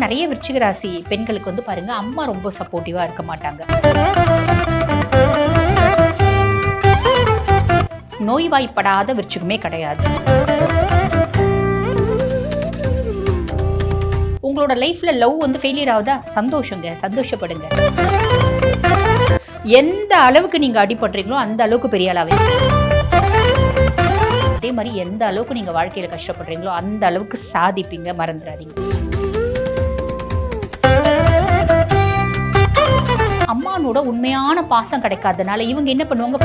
நிறைய விருச்சிக ராசி பெண்களுக்கு வந்து பாருங்க, அம்மா ரொம்ப சப்போர்ட்டிவா இருக்க மாட்டாங்க. நோய்வாய்ப்படாத விருச்சிகமே கிடையாது. உங்களோட லைஃப்ல லவ் வந்து ஃபெயிலியர் ஆகுதா, சந்தோஷங்க, சந்தோஷப்படுங்க. எந்த அளவுக்கு நீங்க அடிபடுறீங்களோ அந்த அளவுக்கு பெரிய ஆளாவே. அதே மாதிரி எந்த அளவுக்கு நீங்க வாழ்க்கையில கஷ்டப்படுறீங்களோ அந்த அளவுக்கு சாதிப்பீங்க, மறந்துடாதீங்க. அம்மானோட உண்மையான பாசம் கிடைக்காதனால இவங்க என்ன பண்ணுவாங்க,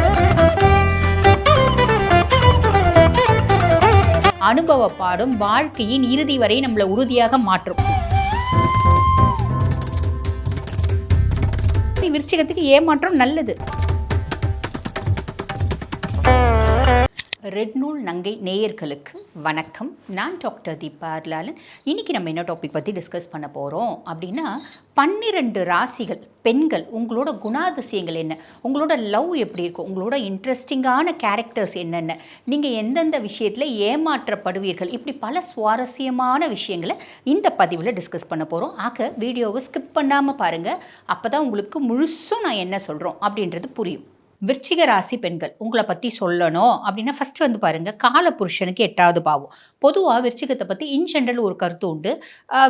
அனுபவ பாடும் வாழ்க்கையின் இறுதி வரை நம்மளை உறுதியாக மாற்றும். விருச்சிகத்துக்கு ஏமாற்றம் நல்லது. ரெட் நூல் நங்கை நேயர்களுக்கு வணக்கம். நான் டாக்டர் தீபா லாலன். இன்னைக்கு நம்ம என்ன டாபிக் பற்றி டிஸ்கஸ் பண்ண போகிறோம் அப்படின்னா, 12 ராசிகள் பெண்கள் உங்களோட குணாதிசயங்கள் என்ன, உங்களோட லவ் எப்படி இருக்கும், உங்களோட இன்ட்ரெஸ்டிங்கான கேரக்டர்ஸ் என்னென்ன, நீங்கள் எந்தெந்த விஷயத்தில் ஏமாற்றப்படுவீர்கள், இப்படி பல சுவாரஸ்யமான விஷயங்களை இந்த பதிவில் டிஸ்கஸ் பண்ண போகிறோம். ஆக வீடியோவை ஸ்கிப் பண்ணாமல் பாருங்கள். அப்போ தான் உங்களுக்கு முழுசும் நான் என்ன சொல்கிறோம் அப்படின்றது புரியும். விருச்சிக ராசி பெண்கள் உங்களை பற்றி சொல்லணும் அப்படின்னா ஃபஸ்ட்டு வந்து பாருங்கள், கால புருஷனுக்கு 8வது பாவம். பொதுவாக விருச்சிகத்தை பற்றி இன் ஜென்ரல் ஒரு கருத்து உண்டு.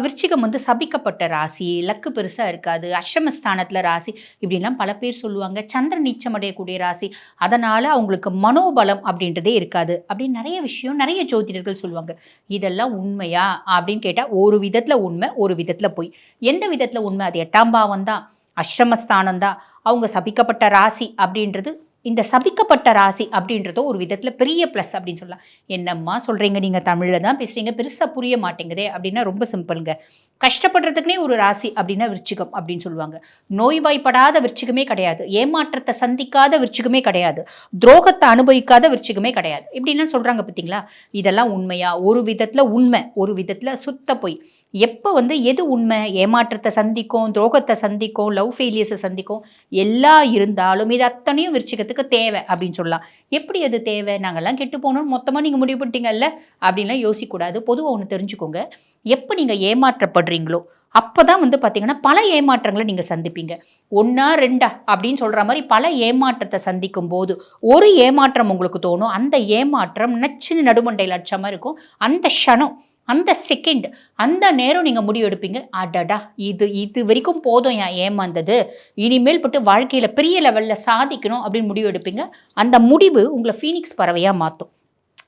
விருச்சிகம் வந்து சபிக்கப்பட்ட ராசி, லக்கு பெருசாக இருக்காது, அஷ்டமஸ்தானத்தில் ராசி, இப்படிலாம் பல பேர் சொல்லுவாங்க. சந்திரன் நீச்சமடையக்கூடிய ராசி, அதனால் அவங்களுக்கு மனோபலம் அப்படின்றதே இருக்காது அப்படின்னு நிறைய விஷயம் நிறைய ஜோதிடர்கள் சொல்லுவாங்க. இதெல்லாம் உண்மையா அப்படின்னு கேட்டால் ஒரு விதத்தில் உண்மை, ஒரு விதத்தில் பொய். எந்த விதத்தில் உண்மை? அது 8ஆம் பாவம் தான், அஷ்டமஸ்தானம் தான். அவங்க சபிக்கப்பட்ட ராசி அப்படின்றது, இந்த சபிக்கப்பட்ட ராசி அப்படின்றதோ ஒரு விதத்தில் பெரிய ப்ளஸ் அப்படின்னு சொல்லலாம். என்னம்மா சொல்கிறீங்க, நீங்கள் தமிழில் தான் பேசுகிறீங்க, பெருசாக புரிய மாட்டேங்குதே அப்படின்னா ரொம்ப சிம்பிளுங்க. கஷ்டப்படுறதுக்குனே ஒரு ராசி அப்படின்னா விருச்சிகம் அப்படின்னு சொல்லுவாங்க. நோய்வாய்ப்படாத விருச்சிகமே கிடையாது, ஏமாற்றத்தை சந்திக்காத விருச்சிகமே கிடையாது, துரோகத்தை அனுபவிக்காத விருச்சிகமே கிடையாது, இப்படின்னா சொல்கிறாங்க பார்த்தீங்களா. இதெல்லாம் உண்மையா? ஒரு விதத்தில் உண்மை, ஒரு விதத்தில் சுத்த பொய். எப்போ வந்து எது உண்மை? ஏமாற்றத்தை சந்திக்கும், துரோகத்தை சந்திக்கும், லவ் ஃபெயிலியர்ஸை சந்திக்கும், எல்லாம் இருந்தாலும் இது அத்தனையும் விருச்சிகத்துக்கு தேவை அப்படின்னு சொல்லலாம். எப்படி அது தேவை? நாங்கள்லாம் கெட்டு போகணும்னு மொத்தமாக நீங்கள் முடிவு பண்ணிட்டீங்கல்ல அப்படின்லாம் யோசிக்கக்கூடாது. பொதுவாக ஒன்று தெரிஞ்சுக்கோங்க, எப்போ நீங்கள் ஏமாற்றப்படுறீங்களோ அப்போ தான் வந்து பார்த்தீங்கன்னா பல ஏமாற்றங்களை நீங்கள் சந்திப்பீங்க. 1 2 அப்படின்னு சொல்கிற மாதிரி பல ஏமாற்றத்தை சந்திக்கும் போது ஒரு ஏமாற்றம் உங்களுக்கு தோணும். அந்த ஏமாற்றம் நச்சுன்னு நடுமண்டையில் அடிச்ச மாதிரி இருக்கும். அந்த க்ஷணம், அந்த செகண்ட், அந்த நேரம் நீங்கள் முடிவு எடுப்பீங்க, அடடா இது வரைக்கும் போதும் ஏன் ஏமாந்தது, இனிமேல் பட்டு வாழ்க்கையில் பெரிய லெவலில் சாதிக்கணும் அப்படின்னு முடிவு எடுப்பீங்க. அந்த முடிவு உங்களை ஃபீனிக்ஸ் பறவையாக மாற்றும்.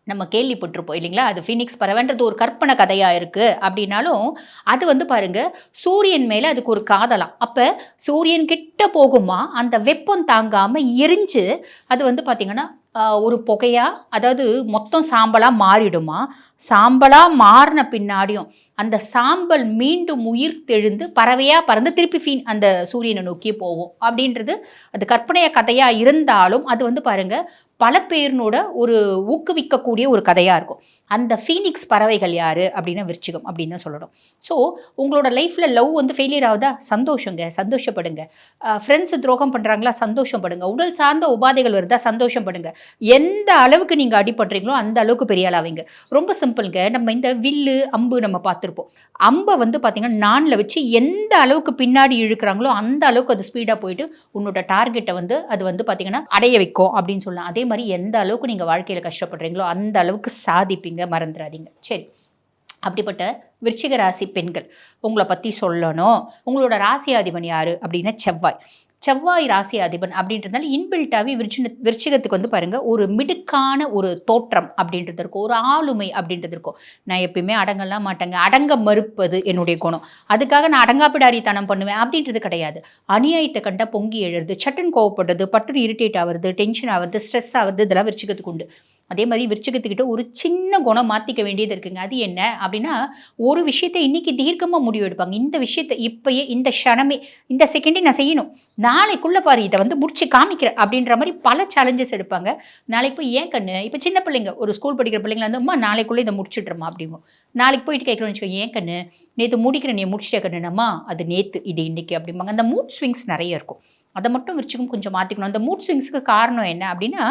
நம்ம கேள்விப்பட்டிருப்போம் இல்லைங்களா, அது ஃபீனிக்ஸ் பறவைன்றது ஒரு கற்பனை கதையாக இருக்குது அப்படின்னாலும் அது வந்து பாருங்கள், சூரியன் மேலே அதுக்கு ஒரு காதலாம். அப்போ சூரியன் கிட்ட போகுமா, அந்த வெப்பம் தாங்காமல் எரிஞ்சு அது வந்து பார்த்திங்கன்னா ஒரு புகையாக, அதாவது மொத்தம் சாம்பலாக மாறிடுமா. சாம்பலாக மாறின பின்னாடியும் அந்த சாம்பல் மீண்டும் உயிர் தெழுந்து பறவையாக பறந்து திருப்பி அந்த சூரியனை நோக்கி போவோம் அப்படின்றது அது கற்பனைய கதையாக இருந்தாலும் அது வந்து பாருங்கள் பல பேர்னோட ஒரு ஊக்குவிக்கக்கூடிய ஒரு கதையாக இருக்கும். அந்த ஃபீனிக்ஸ் பறவைகள் யார் அப்படின்னா விருச்சிகம் அப்படின்னு தான் சொல்லணும். ஸோ உங்களோட லைஃப்பில் லவ் வந்து ஃபெயிலியர் ஆகுதா, சந்தோஷங்க, சந்தோஷப்படுங்க. ஃப்ரெண்ட்ஸ் துரோகம் பண்ணுறாங்களா, சந்தோஷப்படுங்க. உடல் சார்ந்த உபாதைகள் வருதா, சந்தோஷப்படுங்க. எந்த அளவுக்கு நீங்கள் அடிபடுறீங்களோ அந்த அளவுக்கு பெரிய ஆளாவீங்க. ரொம்ப சிம்பிளுங்க. நம்ம இந்த வில்லு அம்பு நம்ம பார்த்துருப்போம். அம்பை வந்து பார்த்திங்கன்னா நானில் வச்சு எந்த அளவுக்கு பின்னாடி இழுக்கிறாங்களோ அந்த அளவுக்கு அது ஸ்பீடாக போயிட்டு உன்னோட டார்கெட்டை வந்து அது வந்து பார்த்திங்கன்னா அடைய வைக்கும் அப்படின்னு சொல்லலாம். அதே மாதிரி எந்த அளவுக்கு நீங்கள் வாழ்க்கையில் கஷ்டப்படுறீங்களோ அந்த அளவுக்கு சாதிப்பீங்க, மறந்துடாதீங்க. சரி, அப்படிப்பட்ட விருச்சிக ராசி பெண்கள் உங்களை பற்றி சொல்லணும். உங்களோட ராசி அதிபன் யார் அப்படின்னா செவ்வாய் ராசி அதிபன் அப்படின்றதுனால இன்பில்ட்டாகவே விருச்சிகத்துக்கு வந்து பாருங்கள் ஒரு மிடுக்கான ஒரு தோற்றம் அப்படின்றது இருக்கும், ஒரு ஆளுமை அப்படின்றது இருக்கும். நான் எப்பயுமே அடங்கலாம் மாட்டேங்க, அடங்க மறுப்பது என்னுடைய குணம், அதுக்காக நான் அடங்காப்பிடாரித்தனம் பண்ணுவேன் அப்படின்றது கிடையாது. அநியாயத்தை கண்டா பொங்கி எழுறது, சட்டுன்னு கோவப்படுறது, பட்டு இரிட்டேட் ஆகிறது, டென்ஷன் ஆகிறது, ஸ்ட்ரெஸ் ஆகிறது, இதெல்லாம் விருச்சிகத்துக்கு உண்டு. அதே மாதிரி விருச்சிகத்துக்கிட்ட ஒரு சின்ன குணம் மாற்றிக்க வேண்டியது இருக்குங்க. அது என்ன அப்படின்னா, ஒரு விஷயத்தை இன்றைக்கி தீர்க்கமாக முடிவு எடுப்பாங்க. இந்த விஷயத்தை இப்போயே, இந்த க்ஷணமே, இந்த செகண்டே நான் செய்யணும், நாளைக்குள்ளே பாரு இதை வந்து முடிச்சு காமிக்கிறேன் அப்படின்ற மாதிரி பல சேலஞ்சஸ் எடுப்பாங்க. நாளைக்கு போய் ஏன் கண்ணு, இப்போ சின்ன பிள்ளைங்க, ஒரு ஸ்கூல் படிக்கிற பிள்ளைங்களா வந்து அம்மா நாளைக்குள்ளே இதை முடிச்சுட்றமா அப்படிமோ. நாளைக்கு போயிட்டு கேட்குறோன்னு வச்சுக்கோ, ஏன் கண்ணு நேற்று முடிக்கிறேன், நீ முடிச்சிட்டே கண்ணுனம்மா, அது நேற்று, இது இன்றைக்கி அப்படிம்பாங்க. அந்த மூட் ஸ்விங்ஸ் நிறைய இருக்கும். அதை மட்டும் விருச்சிகம் கொஞ்சம் மாற்றிக்கணும். அந்த மூட் ஸ்விங்ஸுக்கு காரணம் என்ன அப்படின்னா,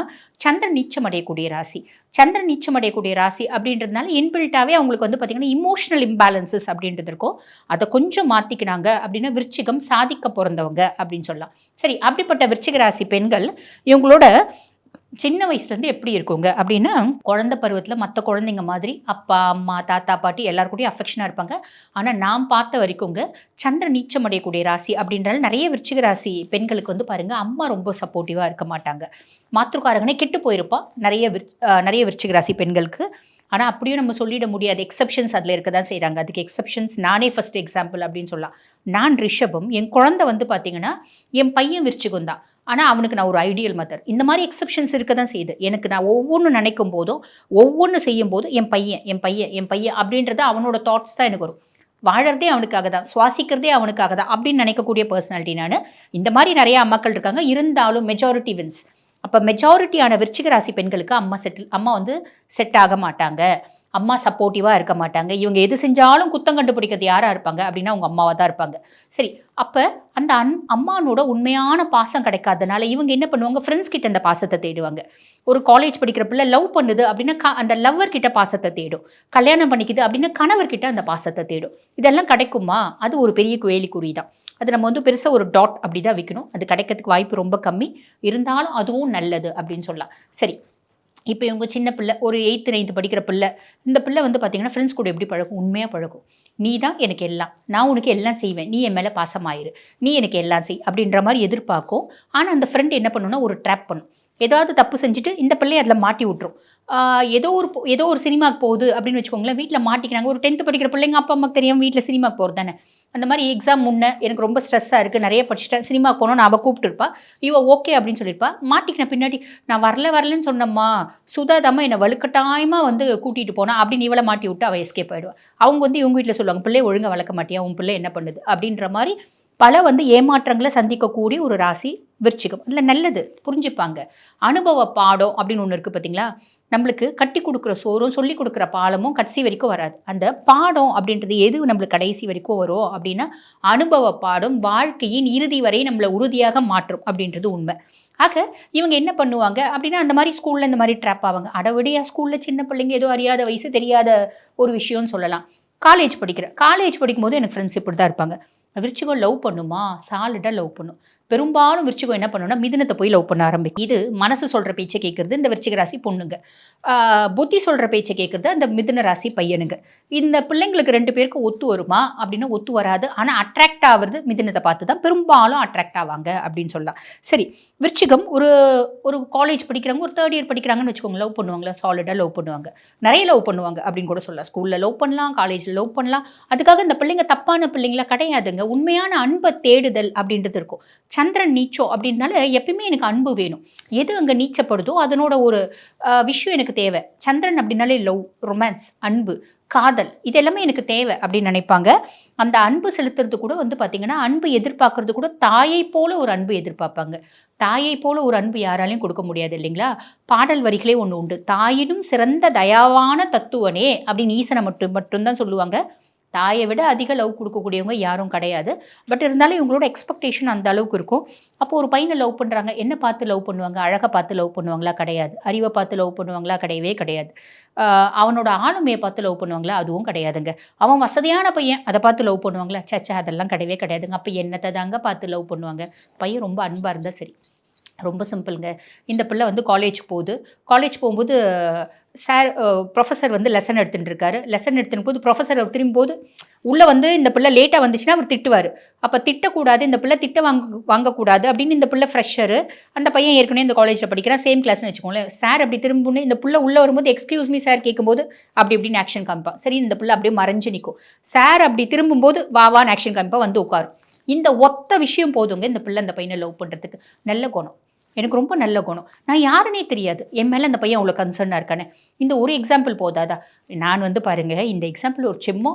சந்திரன் நீச்சம் அடையக்கூடிய ராசி. சந்திரன் நீச்சம் அடையக்கூடிய ராசி அப்படின்றதுனால இன்பில்ட்டாவே அவங்களுக்கு வந்து பார்த்தீங்கன்னா, இமோஷனல் இம்பேலன்சஸ் அப்படின்றது இருக்கும். அதை கொஞ்சம் மாற்றிக்கினாங்க அப்படின்னா, விருச்சிகம் சாதிக்க பிறந்தவங்க அப்படின்னு சொல்லலாம். சரி, அப்படிப்பட்ட விருச்சிக ராசி பெண்கள் இவங்களோட சின்ன வயசுலேருந்து எப்படி இருக்குங்க அப்படின்னா, குழந்தை பருவத்தில் மற்ற குழந்தைங்க மாதிரி அப்பா, அம்மா, தாத்தா, பாட்டி எல்லாருக்கூடயும் அஃபெக்ஷனாக இருப்பாங்க. ஆனால் நான் பார்த்த வரைக்குங்க சந்திரன் நீச்சம் அடையக்கூடிய ராசி அப்படின்றால நிறைய விருச்சிக ராசி பெண்களுக்கு வந்து பாருங்கள், அம்மா ரொம்ப சப்போர்ட்டிவாக இருக்க மாட்டாங்க. மாற்றுக்காரங்கனே கெட்டு போயிருப்பா நிறைய விருச்சிக ராசி பெண்களுக்கு. ஆனால் அப்படியும் நம்ம சொல்லிட முடியாது. எக்ஸப்ஷன்ஸ் அதில் இருக்க தான் செய்கிறாங்க. அதுக்கு எக்ஸப்ஷன்ஸ் நானே ஃபஸ்ட் எக்ஸாம்பிள் அப்படின்னு சொல்லலாம். நான் ரிஷபம், என் குழந்தை வந்து பார்த்தீங்கன்னா என் பையன் விருச்சிகம் தான். ஆனால் அவனுக்கு நான் ஒரு ஐடியல் மதர். இந்த மாதிரி எக்ஸப்ஷன்ஸ் இருக்க தான் செய்யுது. எனக்கு நான் ஒவ்வொன்று நினைக்கும் போதும் ஒவ்வொன்று செய்யும் போதும் என் பையன் என் பையன் என் பையன் அப்படின்றது அவனோட தாட்ஸ் தான் எனக்கு வரும். வாழறதே அவனுக்காக தான், சுவாசிக்கிறதே அவனுக்காக தான் அப்படின்னு நினைக்கக்கூடிய பர்சனாலிட்டி நான். இந்த மாதிரி நிறைய அம்மாக்கள் இருக்காங்க. இருந்தாலும் மெஜாரிட்டி வின்ஸ். அப்போ மெஜாரிட்டியான விருச்சிக ராசி பெண்களுக்கு அம்மா வந்து செட் ஆக மாட்டாங்க. அம்மா சப்போர்ட்டிவாக இருக்க மாட்டாங்க. இவங்க எது செஞ்சாலும் குத்தம் கண்டுபிடிக்கிறது யாராக இருப்பாங்க அப்படின்னா அவங்க அம்மாவாக தான் இருப்பாங்க. சரி, அப்போ அந்த அம்மானோட உண்மையான பாசம் கிடைக்காதனால இவங்க என்ன பண்ணுவாங்க, ஃப்ரெண்ட்ஸ் கிட்ட அந்த பாசத்தை தேடுவாங்க. ஒரு காலேஜ் படிக்கிற பிள்ளை லவ் பண்ணுது அப்படின்னா அந்த லவ்வர் கிட்ட பாசத்தை தேடும். கல்யாணம் பண்ணிக்குது அப்படின்னா கணவர்கிட்ட அந்த பாசத்தை தேடும். இதெல்லாம் கிடைக்குமா? அது ஒரு பெரிய கேள்விக்குறி தான். அது நம்ம வந்து பெருசாக ஒரு டாட் அப்படி தான் வைக்கணும். அது கிடைக்கிறதுக்கு வாய்ப்பு ரொம்ப கம்மி. இருந்தாலும் அதுவும் நல்லது அப்படின்னு சொல்லலாம். சரி, இப்போ இவங்க சின்ன பிள்ளை, ஒரு 8th 9th படிக்கிற பிள்ளை. இந்த பிள்ளை வந்து பார்த்தீங்கன்னா ஃப்ரெண்ட்ஸ் கூட எப்படி பழகும்? உண்மையாக பழகும். நீ தான் எனக்கு எல்லாம், நான் உனக்கு எல்லாம் செய்வேன், நீ என் மேலே பாசமாயிரு, நீ எனக்கு எல்லாம் செய் அப்படின்ற மாதிரி எதிர்பார்க்கும். ஆனால் அந்த ஃப்ரெண்ட் என்ன பண்ணுன்னா ஒரு ட்ராப் பண்ணும். ஏதாவது தப்பு செஞ்சுட்டு இந்த பிள்ளையை அதில் மாட்டி விட்ரும். ஏதோ ஒரு சினிமாவுக்கு போகுது அப்படின்னு வச்சுக்கோங்களேன், வீட்டில் மாட்டிக்கிறாங்க. ஒரு 10th படிக்கிற பிள்ளைங்க அப்பா அம்மாக்கு தெரியாமல் வீட்டில் சினிமாவுக்கு போகிறது தானே. அந்த மாதிரி எக்ஸாம் முன்னே எனக்கு ரொம்ப ஸ்ட்ரெஸ்ஸாக இருக்குது, நிறைய படிச்சுட்டேன், சினிமாவுக்கு போகணும்னு அவள் கூப்பிட்டுருப்பா. இவள் ஓகே அப்படின்னு சொல்லியிருப்பா. மாட்டிக்கின பின்னாடி நான் வரலன்னு சொன்னம்மா, சுதா தாம்மா என்னை வலுக்கட்டாயமாக வந்து கூட்டிகிட்டு போனா அப்படின்னு இவளை மாட்டி விட்டு அவள் எஸ்கேப் ஆகிடுவாள். அவங்க வந்து இவங்க வீட்டில் சொல்லுவாங்க, பிள்ளையை ஒழுங்காக வளர்க்க மாட்டியா, உன் பிள்ளை என்ன பண்ணுது அப்படின்ற மாதிரி பல வந்து ஏமாற்றங்களை சந்திக்கக்கூடிய ஒரு ராசி விருச்சிகம். இதில் நல்லது புரிஞ்சுப்பாங்க. அனுபவ பாடம் அப்படின்னு ஒன்று இருக்குது பார்த்தீங்களா. நம்மளுக்கு கட்டி கொடுக்குற சோறும் சொல்லி கொடுக்குற பாலமும் கடைசி வரைக்கும் வராது. அந்த பாடம் அப்படின்றது எது நம்மளுக்கு கடைசி வரைக்கும் வரும் அப்படின்னா, அனுபவ பாடம் வாழ்க்கையின் இறுதி வரை நம்மளை உறுதியாக மாற்றும் அப்படின்றது உண்மை. ஆக இவங்க என்ன பண்ணுவாங்க அப்படின்னா, அந்த மாதிரி ஸ்கூலில் இந்த மாதிரி ட்ராப் ஆவாங்க. அடவடியா ஸ்கூலில் சின்ன பிள்ளைங்க ஏதோ அறியாத வயசு தெரியாத ஒரு விஷயம்னு சொல்லலாம். காலேஜ் படிக்கும்போது எனக்கு ஃப்ரெண்ட்ஸ் இப்படி தான் இருப்பாங்க. விருச்சிகம் லவ் பண்ணுமா, சாலிடாக லவ் பண்ணும். பெரும்பாலும் விருச்சிகம் என்ன பண்ணுன்னா மிதுனத்தை போய் லவ் பண்ண ஆரம்பிக்கும். இது மனசு சொல்கிற பேச்சை கேட்குறது இந்த விருச்சிக ராசி பொண்ணுங்க. புத்தி சொல்கிற பேச்சை கேட்குறது அந்த மிதுன ராசி பையனுங்க. இந்த பிள்ளைங்களுக்கு 2 பேருக்கும் ஒத்து வருமா அப்படின்னா ஒத்து வராது. ஆனால் அட்ராக்ட் ஆகிறது மிதுனத்தை பார்த்து தான் பெரும்பாலும் அட்ராக்ட் ஆவாங்க அப்படின்னு சொல்லலாம். சரி, விருச்சிகம் ஒரு காலேஜ் படிக்கிறவங்க ஒரு 3rd இயர் படிக்கிறாங்கன்னு வச்சுக்கோங்க, லவ் பண்ணுவாங்களா, சாலிடாக லவ் பண்ணுவாங்க, நிறைய லவ் பண்ணுவாங்க அப்படின்னு கூட சொல்லலாம். ஸ்கூலில் லவ் பண்ணலாம், காலேஜில் லவ் பண்ணலாம். அதுக்காக இந்த பிள்ளைங்க தப்பான பிள்ளைங்களா கிடையாதுங்க. உண்மையான அன்பை தேடுதல் அப்படின்றது இருக்கும். சந்திரன் நீச்சம் அப்படின்னால எப்பயுமே எனக்கு அன்பு வேணும். எது அங்கே நீச்சப்படுதோ அதனோட ஒரு விஷயம் எனக்கு தேவை. சந்திரன் அப்படின்னாலே லவ், ரொமான்ஸ், அன்பு, காதல், இது எல்லாமே எனக்கு தேவை அப்படின்னு நினைப்பாங்க. அந்த அன்பு செலுத்துறது கூட வந்து பார்த்தீங்கன்னா, அன்பு எதிர்பார்க்கறது கூட தாயை போல ஒரு அன்பு எதிர்பார்ப்பாங்க. தாயை போல ஒரு அன்பு யாராலையும் கொடுக்க முடியாது இல்லைங்களா. பாடல் வரிகளே ஒன்று உண்டு, தாயினும் சிறந்த தயாவான தத்துவனே அப்படின்னு ஈசனை மட்டும்தான் சொல்லுவாங்க. தாயை விட அதிக லவ் கொடுக்கக்கூடியவங்க யாரும் கிடையாது. பட் இருந்தாலும் இவங்களோட எக்ஸ்பெக்டேஷன் அந்த அளவுக்கு இருக்கும். அப்போ ஒரு பையனை லவ் பண்ணுறாங்க, என்ன பார்த்து லவ் பண்ணுவாங்க, அழகை பார்த்து லவ் பண்ணுவாங்களா, கிடையாது. அறிவை பார்த்து லவ் பண்ணுவாங்களா, கிடையவே கிடையாது. அவனோட ஆளுமையை பார்த்து லவ் பண்ணுவாங்களா, அதுவும் கிடையாதுங்க. அவன் வசதியான பையன், அதை பார்த்து லவ் பண்ணுவாங்களா, சச்சா அதெல்லாம் கிடையவே கிடையாதுங்க. அப்போ என்னத்தை தாங்க பார்த்து லவ் பண்ணுவாங்க. பையன் ரொம்ப அன்பாக இருந்தால் சரி. ரொம்ப சிம்பிளுங்க. இந்த பிள்ளை வந்து காலேஜ் போகும்போது சார் ப்ரொஃபஸர் வந்து லெசன் எடுத்துகிட்டு இருக்காரு. லெசன் எடுத்துன்னு போது ப்ரொஃபஸர் திரும்பும்போது உள்ளே வந்து இந்த பிள்ளை லேட்டாக வந்துச்சுன்னா அவர் திட்டுவார். அப்போ திட்டக்கூடாது, இந்த பிள்ளை வாங்கக்கூடாது அப்படின்னு இந்த பிள்ளை ஃப்ரெஷரு, அந்த பையன் ஏற்கனவே இந்த காலேஜில் படிக்கிறான், சேம் கிளாஸ்னு வச்சுக்கோங்களேன். சார் அப்படி திரும்புன்னு இந்த பிள்ளை உள்ளே வரும்போது எக்ஸ்கியூஸ் மீ சார் கேட்கும்போது அப்படி இப்படின்னு ஆக்ஷன் காமிப்பான். சரி, இந்த பிள்ளை அப்படியே மறைஞ்சு நிற்கும். சார் அப்படி திரும்பும்போது வான்னு ஆக்ஷன் காமிப்பா, வந்து உட்காரும். இந்த ஒத்த விஷயம் போதுங்க இந்த பிள்ளை அந்த பையனை லவ் பண்ணுறதுக்கு. நல்ல குணம், எனக்கு ரொம்ப நல்ல குணம். நான் யாருன்னே தெரியாது, என் மேலே அந்த பையன் அவ்வளோ கன்சர்னாக இருக்கானே. இந்த ஒரு எக்ஸாம்பிள் போதாதா? நான் வந்து பாருங்கள், இந்த எக்ஸாம்பிள்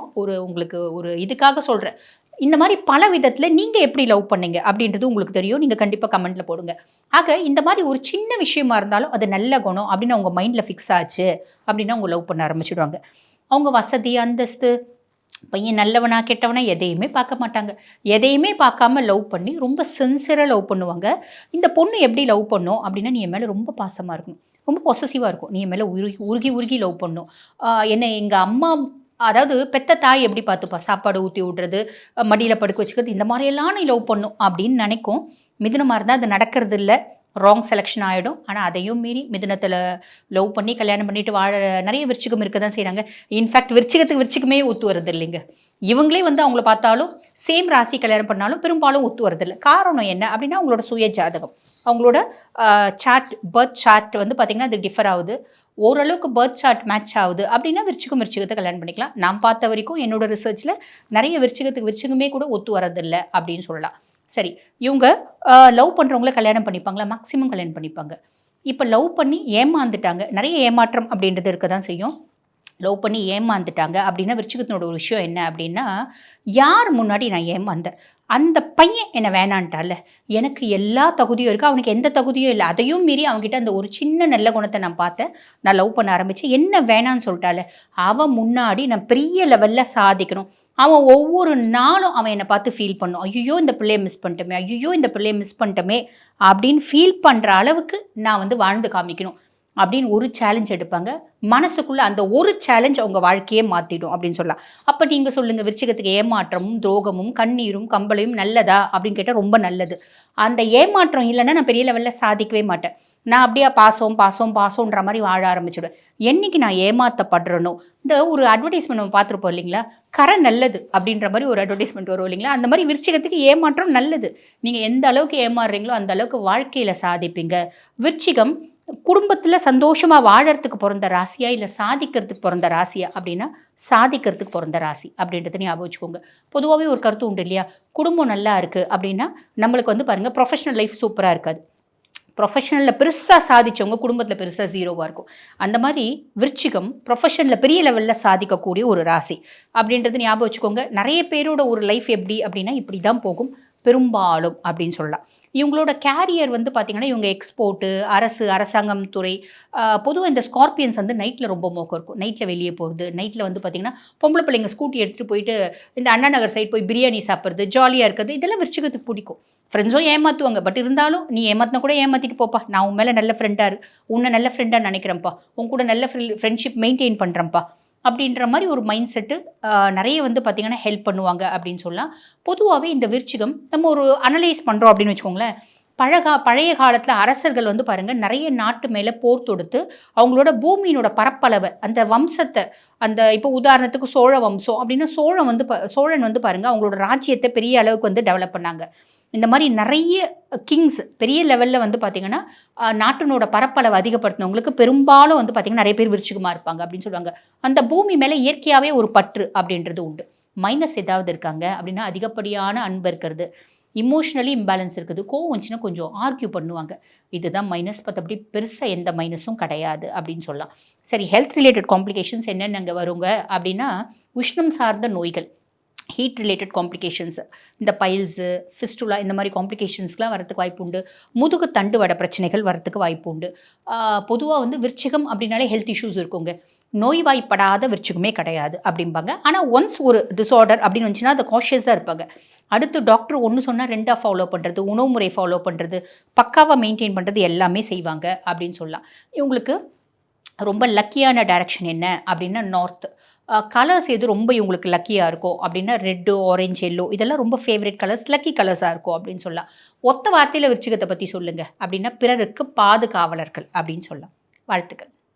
உங்களுக்கு ஒரு இதுக்காக சொல்கிறேன். இந்த மாதிரி பல விதத்தில் நீங்கள் எப்படி லவ் பண்ணீங்க அப்படின்றது உங்களுக்கு தெரியும். நீங்கள் கண்டிப்பாக கமெண்ட்டில் போடுங்க. ஆக இந்த மாதிரி ஒரு சின்ன விஷயமா இருந்தாலும் அது நல்ல குணம் அப்படின்னு அவங்க மைண்டில் ஃபிக்ஸ் ஆச்சு அப்படின்னா அவங்க லவ் பண்ண ஆரம்பிச்சிடுவாங்க. அவங்க வசதி, அந்தஸ்து, பையன் நல்லவனா கெட்டவனா எதையுமே பார்க்க மாட்டாங்க. எதையுமே பார்க்காம லவ் பண்ணி ரொம்ப சின்சியரா லவ் பண்ணுவாங்க. இந்த பொண்ணு எப்படி லவ் பண்ணும் அப்படின்னா, நீ என் மேல ரொம்ப பாசமா இருக்கணும். ரொம்ப பொசசிவா இருக்கும். நீ என் மேல உருகி உருகி உருகி லவ் பண்ணும். என்ன எங்க அம்மா அதாவது பெத்த தாய் எப்படி பார்த்துப்பா? சாப்பாடு ஊட்டி விடுறது, மடியில படுக்க வச்சுக்கிறது, இந்த மாரியெல்லாம் நீ லவ் பண்ணும் அப்படின்னு நினைக்கும். மிதுனமா இருந்தா அது நடக்கிறது இல்ல. ராங் செலக்ஷன் ஆயிடும். ஆனா அதையும் மீறி மிதுனத்தில லவ் பண்ணி கல்யாணம் பண்ணிட்டு வாழ நெறைய விருச்சிகம் இருக்க தான் செய்றாங்க. இன்ஃபாக்ட் விருச்சிகத்துக்கு விருச்சிகமே ஒத்து வரது இல்லைங்க. இவங்களே வந்து அவங்கள பார்த்தாலும் சேம் ராசி கல்யாணம் பண்ணாலும் பெரும்பாலும் ஒத்து வரதில்ல. காரணம் என்ன அப்படின்னா, அவங்களோட சுய ஜாதகம். அவங்களோட சார்ட் பர்த் சார்ட் வந்து பார்த்தீங்கன்னா, அது டிஃபர் ஆவுது. ஓரளவுக்கு பர்த் சார்ட் மேட்ச் ஆவுது அப்படின்னா, விருச்சிகம் விருச்சிகத்த கல்யாணம் பண்ணிக்கலாம். நான் பார்த்த வரைக்கும் என்னோட ரிசர்ச்ல நெறைய விருச்சிகத்துக்கு விருச்சிகமே கூட ஒத்து வரதில்ல அப்படின்னு சொல்லலாம். சரி, இவங்க லவ் பண்றவங்கள கல்யாணம் பண்ணிப்பாங்களா? மேக்ஸிமம் கல்யாணம் பண்ணிப்பாங்க. இப்ப லவ் பண்ணி ஏமாந்துட்டாங்க. நெறைய ஏமாற்றம் அப்படின்றது இருக்க தான் செய்யும். லவ் பண்ணி ஏமாந்துட்டாங்க அப்படின்னா, விருச்சிகத்தினோட ஒரு விஷயம் என்ன அப்படின்னா, யார் முன்னாடி நான் ஏமாந்தேன்? அந்த பையன் என்ன வேணான்ட்டான்ல. எனக்கு எல்லா தகுதியும் இருக்கு. அவனுக்கு எந்த தகுதியும் இல்ல. அதையும் மீறி அவன்கிட்ட அந்த ஒரு சின்ன நல்ல குணத்த நான் பார்த்தேன். நான் லவ் பண்ண ஆரம்பிச்சேன். என்ன வேணான்னு சொல்ட்டான்ல. அவன் முன்னாடி நான் பெரிய லெவல்ல சாதிக்கணும். அவன் ஒவ்வொரு நாளும் அவன் என்ன பார்த்து ஃபீல் பண்ணும். "ஐய்யய்யோ! இந்த பிள்ளைய மிஸ் பண்ணிட்டோமே! ஐய்யய்யோ! இந்த பிள்ளைய மிஸ் பண்ணிட்டோமே!" அப்படின்னு ஃபீல் பண்ற அளவுக்கு நான் வந்து வாழ்ந்து காமிக்கணும். அப்படின்னு ஒரு சேலஞ்ச் எடுப்பாங்க. மனசுக்குள்ள அந்த ஒரு சேலஞ்ச் அவங்க வாழ்க்கையே மாத்திடும் அப்படின்னு சொல்லலாம். அப்ப நீங்க சொல்லுங்க, விருச்சிகத்துக்கு ஏமாற்றமும், துரோகமும், கண்ணீரும், கம்பளையும் நல்லதா? அப்படின்னு கேட்டா ரொம்ப நல்லது. அந்த ஏமாற்றம் இல்லன்னா நான் பெரிய லெவல்ல சாதிக்கவே மாட்டேன். நான் அப்படியே பாசம், பாசம், பாசம்ன்ற மாரி வாழ ஆரம்பிச்சுடுவேன். என்னைக்கு நான் ஏமாத்தப்படுறேனோ, இந்த ஒரு அட்வர்டைஸ்மென்ட் நம்ம பார்த்துருப்போம் இல்லைங்களா? "கரை நல்லது" அப்படின்ற மாரி ஒரு அட்வர்டைஸ்மென்ட் வரும் இல்லைங்களா? அந்த மாரி விருச்சிகத்துக்கு ஏமாற்றம் நல்லது. நீங்க எந்த அளவுக்கு ஏமாறுறீங்களோ, அந்த அளவுக்கு வாழ்க்கையில சாதிப்பீங்க. விருச்சிகம் குடும்பத்துல சந்தோஷமா வாழறதுக்கு பொறந்த ராசியா, இல்ல சாதிக்கிறதுக்கு பொறந்த ராசியா அப்படின்னா, சாதிக்கிறதுக்கு பொறந்த ராசி அப்படின்றத ஞாபகம் வச்சுக்கோங்க. பொதுவாவே ஒரு கருத்து உண்டு இல்லையா? குடும்பம் நல்லா இருக்கு அப்படின்னா, நம்மளுக்கு வந்து பாருங்க ப்ரொஃபஷனல் லைஃப் சூப்பரா இருக்காது. ப்ரொஃபஷனல்ல பெருசா சாதிச்சவங்க குடும்பத்தில பெருசா 0வா இருக்கும். அந்த மாரி விருச்சிகம் ப்ரொஃபஷன்ல பெரிய லெவல்ல சாதிக்கக்கூடிய ஒரு ராசி. அப்படின்றது ஞாபகம் வச்சுக்கோங்க. நெறைய பேரோட ஒரு லைஃப் எப்படி அப்படின்னா, இப்படி தான் போகும். பெரும்பாலும் அப்படின்னு சொல்லலாம். இவங்களோட கேரியர் வந்து பார்த்தீங்கன்னா, இவங்க எக்ஸ்போர்ட்டு, அரசாங்கம் துறை, பொதுவா இந்த ஸ்கார்பியன்ஸ் வந்து நைட்ல ரொம்ப மோகம் இருக்கும். நைட்ல வெளிய போறது, நைட்ல வந்து பார்த்தீங்கன்னா, பொம்பள பிள்ளைங்க ஸ்கூட்டி எடுத்துட்டு போயிட்டு, இந்த அண்ணா நகர் சைடு போய் பிரியாணி சாப்பிடுறது, ஜாலியா இருக்கிறது, இதெல்லாம் விருச்சிகத்துக்கு பிடிக்கும். ஃப்ரெண்ட்ஸும் ஏமாத்துவாங்க. பட் இருந்தாலும், "நீ ஏமாத்துனா கூட ஏமாத்திட்டு போப்பா. நான் உன் மேல நல்ல ஃப்ரெண்டா உன்ன நல்ல ஃப்ரெண்டா நெனைக்கிறேன்ப்பா. உன் கூட நல்ல ஃப்ரெண்ட்ஷிப் மெயின்டெயின் பண்றேன்ப்பா." அப்படின்ற மாரி ஒரு மைண்ட் செட்டு நெறைய வந்து பார்த்தீங்கன்னா, ஹெல்ப் பண்ணுவாங்க அப்படின்னு சொல்லலாம். பொதுவாவே இந்த விருச்சிகம் நம்ம ஒரு அனலைஸ் பண்றோம் அப்படின்னு வச்சுக்கோங்களேன். பழைய காலத்துல அரசர்கள் வந்து பாருங்க, நெறைய நாட்டு மேல போர் தொடுத்து, அவங்களோட பூமியினோட பரப்பளவ, அந்த வம்சத்த அந்த இப்போ உதாரணத்துக்கு சோழ வம்சம் அப்படின்னா, சோழன் வந்து பாருங்க, அவங்களோட ராஜ்யத்த பெரிய அளவுக்கு வந்து டெவலப் பண்ணாங்க. இந்த மாரி நெறைய கிங்ஸ் பெரிய லெவல்ல வந்து பார்த்தீங்கன்னா, நாட்டினோட பரப்பளவ அதிகப்படுத்தினவங்களுக்கு பெரும்பாலும் வந்து பார்த்தீங்கன்னா, நெறைய பேர் விருச்சிகமா இருப்பாங்க அப்படின்னு சொல்லுவாங்க. அந்த பூமி மேல இயற்கையாவே ஒரு பற்று அப்படின்றது உண்டு. மைனஸ் ஏதாவது இருக்காங்க அப்படின்னா, அதிகப்படியான அன்பு இருக்கிறது. இமோஷனலி இம்பேலன்ஸ் இருக்குது. கோவம் வந்துச்சுன்னா கொஞ்சம் ஆர்க்யூ பண்ணுவாங்க. இதுதான் மைனஸ். மத்தபடி பெருசா எந்த மைனஸும் கிடையாது அப்படின்னு சொல்லலாம். சரி, ஹெல்த் ரிலேட்டட் காம்ப்ளிகேஷன்ஸ் என்னென்னங்க வருங்க அப்படின்னா, உஷ்ணம் சார்ந்த நோய்கள். ஹீட் ரிலேட்டட் காம்ப்ளிகேஷன்ஸ், இந்த பைல்ஸு, ஃபிஸ்டுலா இந்த மாரி காம்ப்ளிகேஷன்ஸ்லாம் வரதுக்கு வாய்ப்பு உண்டு. முதுகு தண்டுவட பிரச்சனைகள் வரதுக்கு வாய்ப்பு உண்டு. பொதுவா வந்து விருச்சிகம் அப்படின்னாலே ஹெல்த் இஷ்யூஸ் இருக்குங்க. நோய்வாய்ப்படாத விருச்சிகமே கிடையாது அப்படிம்பாங்க. ஆனா ஒன்ஸ் ஒரு டிஸார்டர் அப்படின்னு வந்துச்சுன்னா, அது காஷியஸா இருப்பாங்க. அடுத்து டாக்டர் ஒண்ணு சொன்னா 2ஆ ஃபாலோ பண்றது, உணவு முறை ஃபாலோ பண்றது, பக்காவா மெயின்டெயின் பண்றது எல்லாமே செய்வாங்க அப்படின்னு சொல்லலாம். இவங்களுக்கு ரொம்ப லக்கியான டைரக்ஷன் என்ன அப்படின்னா நார்த். கலர்ஸ் எது ரொம்ப இவங்களுக்கு லக்கியா இருக்கும் அப்படின்னா ரெட்டு, ஆரஞ்ச், எல்லோ இதெல்லாம் ரொம்ப ஃபேவரட் கலர்ஸ், லக்கி கலர்ஸா இருக்கும் அப்படின்னு சொல்லலாம். ஒத்த வார்த்தையில விருச்சிகத்த பத்தி சொல்லுங்க அப்படின்னா, பிறருக்கு பாதுகாவலர்கள் அப்படின்னு சொல்லலாம். வாழ்த்துக்கள்.